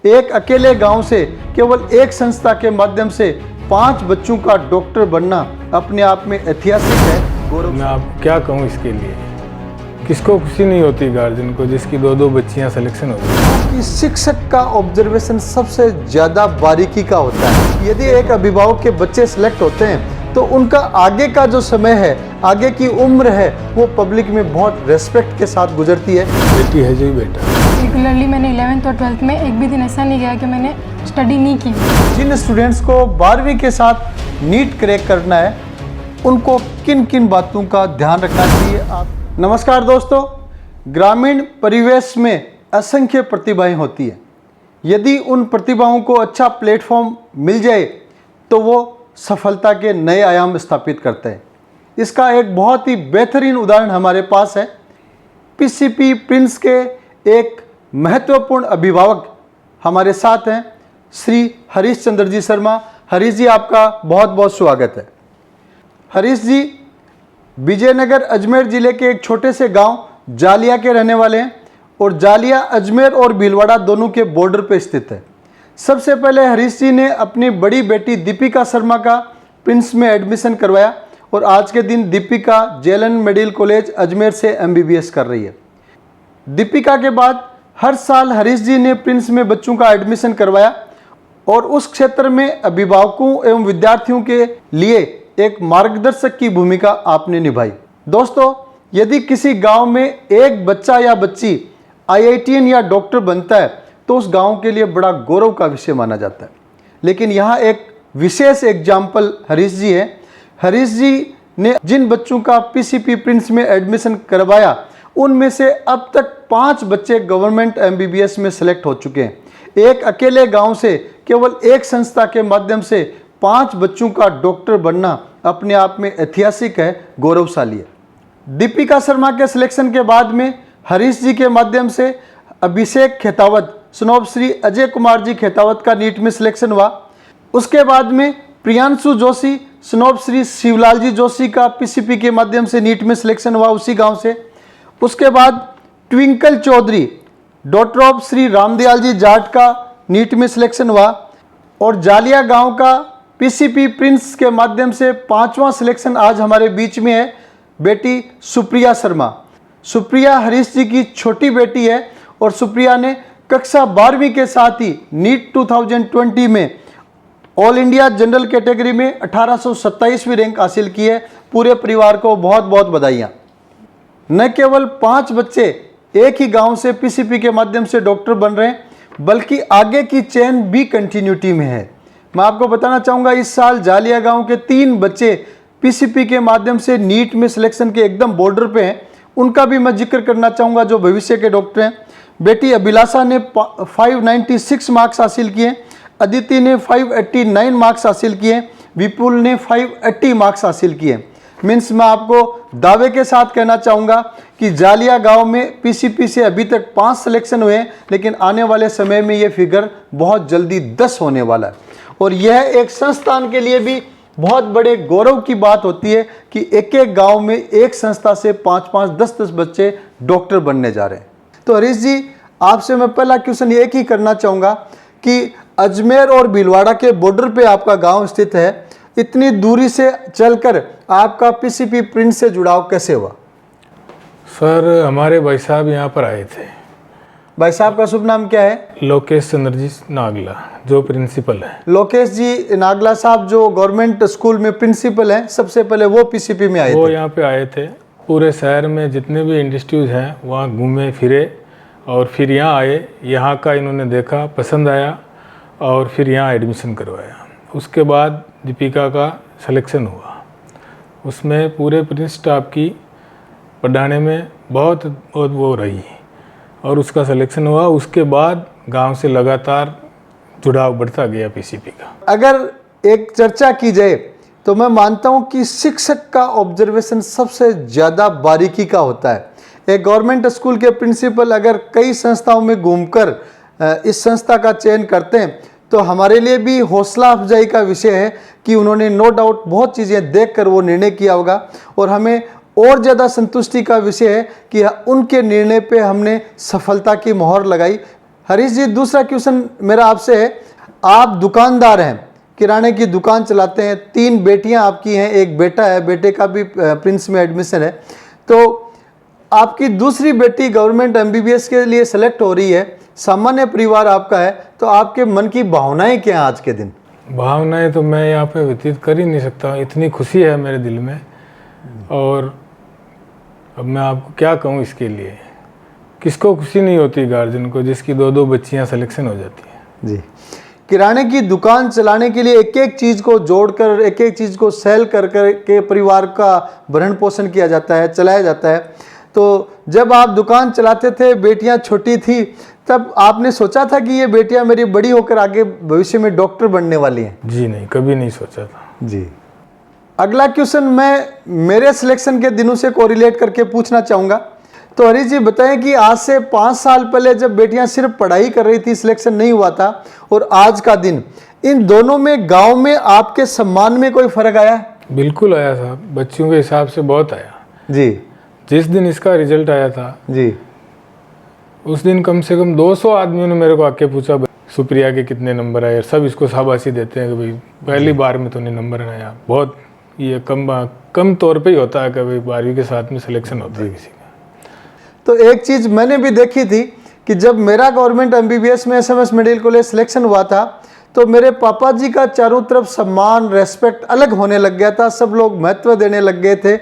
एक अकेले गांव से केवल एक संस्था के माध्यम से 5 बच्चों का डॉक्टर बनना अपने आप में ऐतिहासिक है, गौरव। मैं आप क्या कहूँ इसके लिए, किसको खुशी नहीं होती गार्जियन को जिसकी 2-2 बच्चियाँ सिलेक्शन होती है। कि शिक्षक का ऑब्जर्वेशन सबसे ज़्यादा बारीकी का होता है। यदि एक अभिभावक के बच्चे सिलेक्ट होते हैं तो उनका आगे का जो समय है, आगे की उम्र है, वो पब्लिक में बहुत रेस्पेक्ट के साथ गुजरती है। बेटी है जो ही बेटा। रेगुलरली मैंने 11th और 12th में एक भी दिन ऐसा नहीं गया कि मैंने स्टडी नहीं की। जिन स्टूडेंट्स को 12वीं के साथ नीट क्रैक करना है, उनको किन किन बातों का ध्यान रखना चाहिए। आप नमस्कार दोस्तों, ग्रामीण परिवेश में असंख्य प्रतिभाएं होती हैं। यदि उन प्रतिभाओं को अच्छा प्लेटफॉर्म मिल जाए तो वो सफलता के नए आयाम स्थापित करते हैं। इसका एक बहुत ही बेहतरीन उदाहरण हमारे पास है। पीसीपी प्रिंस के एक महत्वपूर्ण अभिभावक हमारे साथ हैं, श्री हरीश चंद्र जी शर्मा। हरीश जी, आपका बहुत बहुत स्वागत है। हरीश जी विजयनगर अजमेर ज़िले के एक छोटे से गांव जालिया के रहने वाले हैं और जालिया अजमेर और भीलवाड़ा दोनों के बॉर्डर पर स्थित है। सबसे पहले हरीश जी ने अपनी बड़ी बेटी दीपिका शर्मा का प्रिंस में एडमिशन करवाया और आज के दिन Deepika JLN medical college Ajmer से एमबीबीएस कर रही है। दीपिका के बाद हर साल हरीश जी ने प्रिंस में बच्चों का एडमिशन करवाया और उस क्षेत्र में अभिभावकों एवं विद्यार्थियों के लिए एक मार्गदर्शक की भूमिका आपने निभाई। दोस्तों, यदि किसी गांव में एक बच्चा या बच्ची आईआईटीएन या डॉक्टर बनता है तो उस गांव के लिए बड़ा गौरव का विषय माना जाता है। लेकिन यहाँ एक विशेष एग्जाम्पल हरीश जी है। हरीश जी ने जिन बच्चों का पीसीपी प्रिंस में एडमिशन करवाया, उनमें से अब तक 5 बच्चे गवर्नमेंट एमबीबीएस में सेलेक्ट हो चुके हैं। एक अकेले गांव से केवल एक संस्था के माध्यम से 5 बच्चों का डॉक्टर बनना अपने आप में ऐतिहासिक है, गौरवशाली है। दीपिका शर्मा के सिलेक्शन के बाद में हरीश जी के माध्यम से अभिषेक खेतावत, स्नोब श्री अजय कुमार जी खेतावत का नीट में सिलेक्शन हुआ। उसके बाद में प्रियांशु जोशी, स्नोब श्री शिवलाल जी जोशी का पीसीपी के माध्यम से नीट में सिलेक्शन हुआ उसी गांव से। उसके बाद ट्विंकल चौधरी, डॉटर ऑफ श्री रामदयाल जी जाट का नीट में सिलेक्शन हुआ और जालिया गांव का पीसीपी प्रिंस के माध्यम से 5वां सिलेक्शन आज हमारे बीच में है, बेटी सुप्रिया शर्मा। सुप्रिया हरीश जी की छोटी बेटी है और सुप्रिया ने कक्षा 12वीं के साथ ही नीट 2020 में ऑल इंडिया जनरल कैटेगरी में 1827वीं रैंक हासिल की है। पूरे परिवार को बहुत बहुत बधाइयाँ। न केवल 5 बच्चे एक ही गांव से पीसीपी के माध्यम से डॉक्टर बन रहे हैं, बल्कि आगे की चेन भी कंटिन्यूटी में है। मैं आपको बताना चाहूँगा, इस साल जालिया गांव के 3 बच्चे पीसीपी के माध्यम से नीट में सिलेक्शन के एकदम बॉर्डर पे हैं। उनका भी मैं जिक्र करना चाहूँगा, जो भविष्य के डॉक्टर हैं। बेटी अभिलाषा ने 596 मार्क्स हासिल किए, अदिति ने 589 मार्क्स हासिल किए, विपुल ने 580 मार्क्स हासिल किए। मीन्स मैं आपको दावे के साथ कहना चाहूँगा कि जालिया गांव में पीसीपी से अभी तक 5 सिलेक्शन हुए हैं, लेकिन आने वाले समय में ये फिगर बहुत जल्दी 10 होने वाला है। और यह एक संस्थान के लिए भी बहुत बड़े गौरव की बात होती है कि एक एक गांव में एक संस्था से 5-5, 10-10 बच्चे डॉक्टर बनने जा रहे हैं। तो हरीश जी, आपसे मैं पहला क्वेश्चन एक ही करना चाहूँगा कि अजमेर और भीलवाड़ा के बॉर्डर पे आपका गांव स्थित है, इतनी दूरी से चलकर आपका पीसीपी प्रिंस से जुड़ाव कैसे हुआ? सर, हमारे भाई साहब यहाँ पर आए थे। भाई साहब का शुभ नाम क्या है? लोकेश चंद्र जी नागला, जो प्रिंसिपल है। लोकेश जी नागला साहब जो गवर्नमेंट स्कूल में प्रिंसिपल हैं, सबसे पहले वो पीसीपी में आए थे। वो यहाँ पे आए थे। पूरे शहर में जितने भी इंडस्ट्रीज हैं वहाँ घूमे फिरे और फिर यहाँ आए। यहाँ का इन्होंने देखा, पसंद आया और फिर यहाँ एडमिशन करवाया। उसके बाद दीपिका का सिलेक्शन हुआ। उसमें पूरे प्रिंस स्टाफ की पढ़ाने में बहुत वो रही और उसका सिलेक्शन हुआ। उसके बाद गांव से लगातार जुड़ाव बढ़ता गया पीसीपी का। अगर एक चर्चा की जाए तो मैं मानता हूं कि शिक्षक का ऑब्जर्वेशन सबसे ज़्यादा बारीकी का होता है। एक गवर्नमेंट स्कूल के प्रिंसिपल अगर कई संस्थाओं में घूमकर इस संस्था का चयन करते हैं तो हमारे लिए भी हौसला अफजाई का विषय है कि उन्होंने नो डाउट बहुत चीज़ें देखकर वो निर्णय किया होगा और हमें और ज़्यादा संतुष्टि का विषय है कि उनके निर्णय पे हमने सफलता की मोहर लगाई। हरीश जी, दूसरा क्वेश्चन मेरा आपसे है, आप दुकानदार हैं, किराने की दुकान चलाते हैं, 3 बेटियां आपकी हैं, एक बेटा है, बेटे का भी प्रिंस में एडमिशन है, तो आपकी दूसरी बेटी गवर्नमेंट MBBS के लिए सेलेक्ट हो रही है, सामान्य परिवार आपका है, तो आपके मन की भावनाएं क्या हैं आज के दिन? भावनाएं तो मैं यहाँ पे व्यतीत कर ही नहीं सकता, इतनी खुशी है मेरे दिल में। और अब मैं आपको क्या कहूँ इसके लिए, किसको खुशी नहीं होती गार्जियन को जिसकी 2-2 बच्चियाँ सिलेक्शन हो जाती हैं। जी, किराने की दुकान चलाने के लिए एक एक चीज़ को जोड़कर, एक एक चीज़ को सेल कर कर के परिवार का भरण पोषण किया जाता है, चलाया जाता है। तो जब आप दुकान चलाते थे, बेटियां छोटी थी, तब आपने सोचा था कि ये बेटियां मेरी बड़ी होकर आगे भविष्य में डॉक्टर बनने वाली हैं? जी नहीं, कभी नहीं सोचा था। जी। अगला क्वेश्चन मैं मेरे सिलेक्शन के दिनों से कोरिलेट करके पूछना चाहूँगा। तो हरीश जी बताएं कि आज से 5 साल पहले जब बेटियां सिर्फ पढ़ाई कर रही थी, सिलेक्शन नहीं हुआ था, और आज का दिन, इन दोनों में गांव में आपके सम्मान में कोई फर्क आया है? बिल्कुल आया साहब, बच्चियों के हिसाब से बहुत आया। जी। जिस दिन इसका रिजल्ट आया था जी। उस दिन कम से कम 200 आदमियों ने मेरे को आके पूछा सुप्रिया के कितने नंबर आए, और सब इसको शाबाशी देते हैं कि भाई पहली बार में तो नहीं नंबर आया। बहुत ये कम तौर पे ही होता है कि भाई 12वीं के साथ में सिलेक्शन होता है किसी का। तो एक चीज़ मैंने भी देखी थी कि जब मेरा गवर्नमेंट MBBS में SMS मेडिकल कॉलेज सिलेक्शन हुआ था, तो मेरे पापा जी का चारों तरफ सम्मान, रेस्पेक्ट अलग होने लग गया था, सब लोग महत्व देने लग गए थे,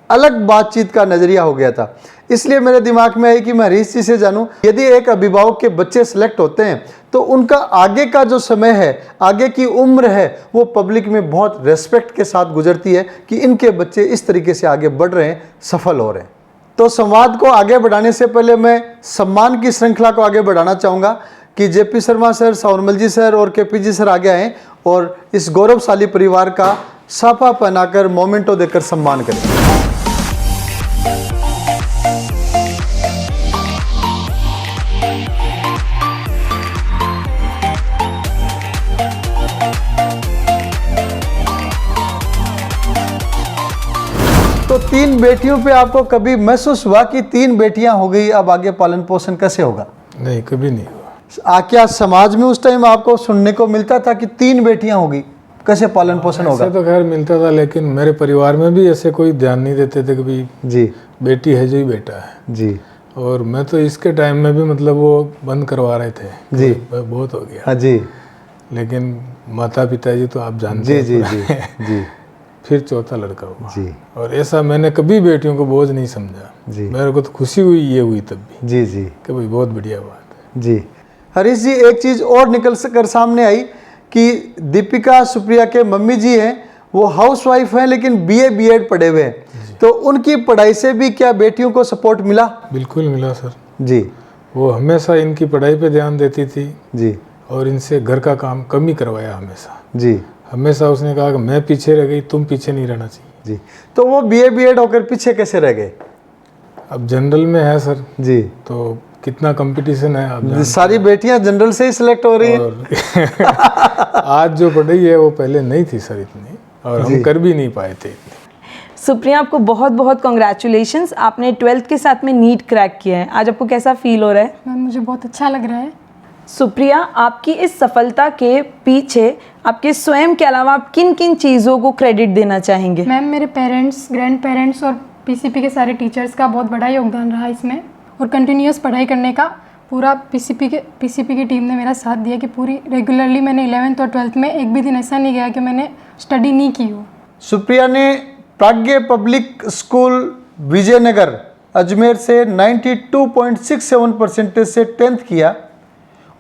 अलग बातचीत का नज़रिया हो गया था। इसलिए मेरे दिमाग में आई कि मैं हरीश जी से जानूं, यदि एक अभिभावक के बच्चे सेलेक्ट होते हैं तो उनका आगे का जो समय है, आगे की उम्र है, वो पब्लिक में बहुत रेस्पेक्ट के साथ गुजरती है कि इनके बच्चे इस तरीके से आगे बढ़ रहे हैं, सफल हो रहे हैं। तो संवाद को आगे बढ़ाने से पहले मैं सम्मान की श्रृंखला को आगे बढ़ाना चाहूँगा कि JP शर्मा सर, सावरमल जी सर और KP जी सर आगे आएँ और इस गौरवशाली परिवार का साफा पहनाकर मोमेंटो देकर सम्मान करें। तो 3 बेटियों पे आपको कभी महसूस हुआ कि 3 बेटियां हो गई, अब आगे पालन पोषण कैसे होगा? नहीं, कभी नहीं हुआ। क्या समाज में उस टाइम आपको सुनने को मिलता था कि 3 बेटियां होगी, कैसे पालन पोषण होगा? ऐसा तो खैर मिलता था, लेकिन मेरे परिवार में भी ऐसे कोई ध्यान नहीं देते थे कि भाई जी बेटी है जो ही बेटा है। जी। और मैं तो इसके टाइम में भी मतलब वो बंद करवा रहे थे जी, बहुत हो गया। हाँ जी। लेकिन माता पिता जी तो आप जानते हैं। जी जी जी जी। फिर चौथा लड़का हुआ जी। और ऐसा मैंने कभी बेटियों को बोझ नहीं समझा जी। मेरे को तो खुशी हुई, ये हुई तब भी जी जी कि भाई बहुत बढ़िया बात है। जी। हरीश जी, एक चीज़ और निकल कर सामने आई कि दीपिका सुप्रिया के मम्मी जी हैं, वो हाउसवाइफ हैं लेकिन BA B.Ed पढ़े हुए हैं, तो उनकी पढ़ाई से भी क्या बेटियों को सपोर्ट मिला? बिल्कुल मिला सर जी। वो हमेशा इनकी पढ़ाई पे ध्यान देती थी जी। और इनसे घर का काम कम ही करवाया हमेशा। जी। हमेशा उसने कहा कि मैं पीछे रह गई, तुम पीछे नहीं रहना चाहिए। जी। तो वो BA B.Ed होकर पीछे कैसे रह गए? अब जनरल में है सर जी। तो कितना कंपटीशन है आप जानते सारी बेटियां जनरल से ही सिलेक्ट हो रही हैं। और आज जो पढ़ाई है वो पहले नहीं थी सर इतनी, और हम कर भी नहीं पाए थे इतनी। सुप्रिया, आपको बहुत बहुत कॉन्ग्रेचुलेशंस, आपने 12th के साथ में नीट क्रैक किया है। आज आपको कैसा फील हो रहा है? मैम मुझे बहुत अच्छा लग रहा है। सुप्रिया, आपकी इस सफलता के पीछे आपके स्वयं के अलावा आप किन किन चीज़ों को क्रेडिट देना चाहेंगे? मैम मेरे पेरेंट्स, ग्रैंड पेरेंट्स और PCP के सारे टीचर्स का बहुत बड़ा योगदान रहा इसमें, और कंटिन्यूअस पढ़ाई करने का पूरा PCP की टीम ने मेरा साथ दिया कि पूरी रेगुलरली मैंने 11th और 12th में एक भी दिन ऐसा नहीं गया कि मैंने स्टडी नहीं की हो। सुप्रिया ने प्राज्ञ पब्लिक स्कूल विजयनगर अजमेर से 92.67% से 10th किया।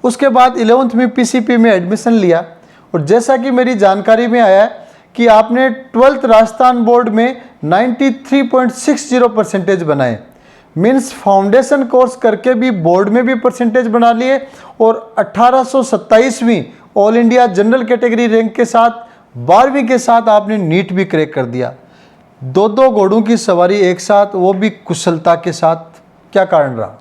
उसके बाद 11th में PCP में एडमिशन लिया, और जैसा कि मेरी जानकारी में आया है कि आपने 12th राजस्थान बोर्ड में 93.60% बनाए, मीन्स फाउंडेशन कोर्स करके भी बोर्ड में भी परसेंटेज बना लिए, और 1827वीं all India general category rank के साथ 12वीं के साथ आपने नीट भी क्रैक कर दिया। 2 घोड़ों की सवारी एक साथ, वो भी कुशलता के साथ, क्या कारण रहा?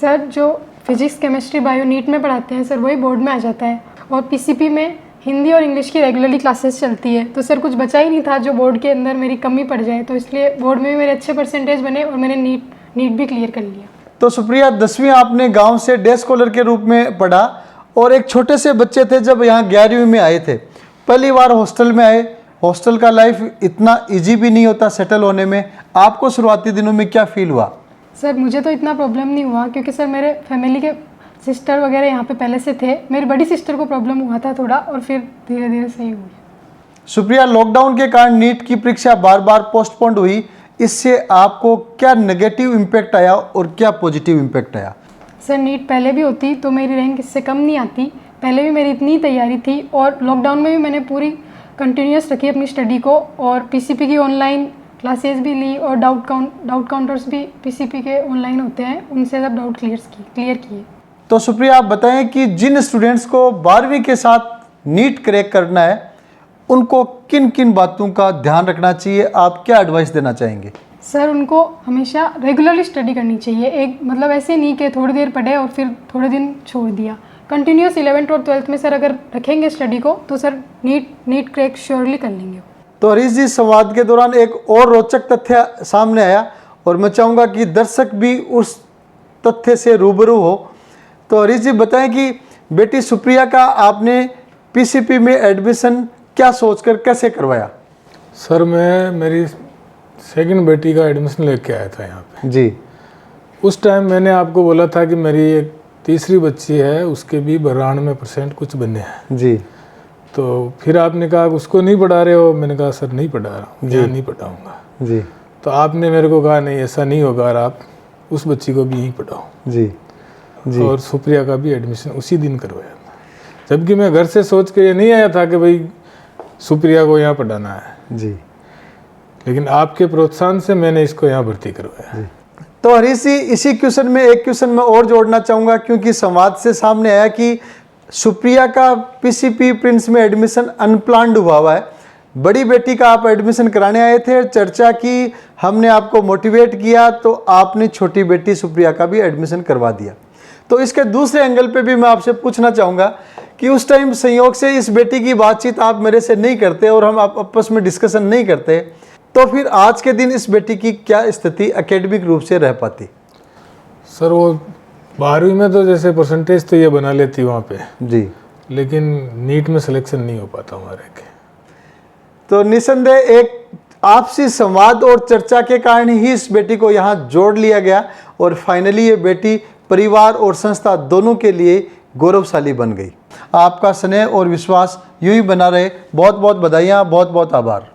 सर जो फिजिक्स, केमिस्ट्री, बायो नीट में पढ़ाते हैं सर वही बोर्ड में आ जाता है, और PCP में हिंदी और इंग्लिश की रेगुलरली क्लासेस चलती है, तो सर कुछ बचा ही नहीं था जो बोर्ड के अंदर मेरी कमी पड़ जाए, तो इसलिए बोर्ड में भी मेरे अच्छे परसेंटेज बने और मैंने नीट भी क्लियर कर लिया। तो सुप्रिया, 10वीं आपने गांव से डे स्कॉलर के रूप में पढ़ा और एक छोटे से बच्चे थे जब यहाँ 11वीं में आए थे, पहली बार हॉस्टल में आए। हॉस्टल का लाइफ इतना इजी भी नहीं होता सेटल होने में। आपको शुरुआती दिनों में क्या फील हुआ? सर मुझे तो इतना प्रॉब्लम नहीं हुआ क्योंकि सर मेरे फैमिली के सिस्टर वगैरह यहाँ पे पहले से थे। मेरी बड़ी सिस्टर को प्रॉब्लम हुआ था थोड़ा और फिर धीरे धीरे सही हुई। सुप्रिया, लॉकडाउन के कारण नीट की परीक्षा बार बार पोस्टपोन्ड हुई, इससे आपको क्या नेगेटिव इम्पैक्ट आया और क्या पॉजिटिव इम्पैक्ट आया? सर नीट पहले भी होती तो मेरी रैंक इससे कम नहीं आती। पहले भी मेरी इतनी तैयारी थी और लॉकडाउन में भी मैंने पूरी कंटिन्यूस रखी अपनी स्टडी को और पीसीपी की ऑनलाइन क्लासेस भी ली और डाउट काउंटर्स भी पीसीपी के ऑनलाइन होते हैं, उनसे सब डाउट क्लियर किए। तो सुप्रिया, आप बताएं कि जिन स्टूडेंट्स को 12वीं के साथ नीट क्रैक करना है उनको किन किन बातों का ध्यान रखना चाहिए, आप क्या एडवाइस देना चाहेंगे? सर उनको हमेशा रेगुलरली स्टडी करनी चाहिए। एक मतलब ऐसे नहीं कि थोड़ी देर पढ़े और फिर थोड़े दिन छोड़ दिया। कंटिन्यूस 11th और 12th में सर अगर रखेंगे स्टडी को तो सर नीट क्रैक श्योरली कर लेंगे। तो हरीश जी, संवाद के दौरान एक और रोचक तथ्य सामने आया और मैं चाहूँगा कि दर्शक भी उस तथ्य से रूबरू हो। तो हरीश जी बताएं कि बेटी सुप्रिया का आपने पीसीपी में एडमिशन क्या सोचकर कैसे करवाया? सर मैं मेरी सेकंड बेटी का एडमिशन लेके आया था यहाँ पे जी। उस टाइम मैंने आपको बोला था कि मेरी एक तीसरी बच्ची है, उसके भी 92% कुछ बने हैं जी। तो फिर आपने कहा उसको नहीं पढ़ा रहे हो। मैंने कहा सर नहीं पढ़ा रहा हूँ, यहाँ नहीं पढ़ाऊँगा। जी। तो आपने मेरे को कहा नहीं ऐसा नहीं होगा और आप उस बच्ची को भी यहीं पढ़ाओ। जी। जी। और सुप्रिया का भी एडमिशन उसी दिन करवाया, जबकि मैं घर से सोच के ये नहीं आया था कि भाई सुप्रिया को यहाँ पढ़ाना है जी। लेकिन आपके प्रोत्साहन से मैंने इसको यहाँ भर्ती करवाया। तो हरीश जी, इसी क्वेश्चन में एक क्वेश्चन मैं और जोड़ना चाहूँगा क्योंकि संवाद से सामने आया कि सुप्रिया का पीसीपी प्रिंस में एडमिशन अनप्लान्ड हुआ है। बड़ी बेटी का आप एडमिशन कराने आए थे, चर्चा की, हमने आपको मोटिवेट किया तो आपने छोटी बेटी सुप्रिया का भी एडमिशन करवा दिया। तो इसके दूसरे एंगल पे भी मैं आपसे पूछना चाहूँगा कि उस टाइम संयोग से इस बेटी की बातचीत आप मेरे से नहीं करते और हम आपस में डिस्कशन नहीं करते, तो फिर आज के दिन इस बेटी की क्या स्थिति एकेडमिक रूप से रह पाती? सर वो 12वीं में तो जैसे परसेंटेज तो ये बना लेती वहाँ पे जी, लेकिन नीट में सिलेक्शन नहीं हो पाता हमारे के। तो निसंदेह एक आपसी संवाद और चर्चा के कारण ही इस बेटी को यहाँ जोड़ लिया गया और फाइनली ये बेटी परिवार और संस्था दोनों के लिए गौरवशाली बन गई। आपका स्नेह और विश्वास यूं ही बना रहे। बहुत बहुत बधाइयाँ, बहुत बहुत आभार।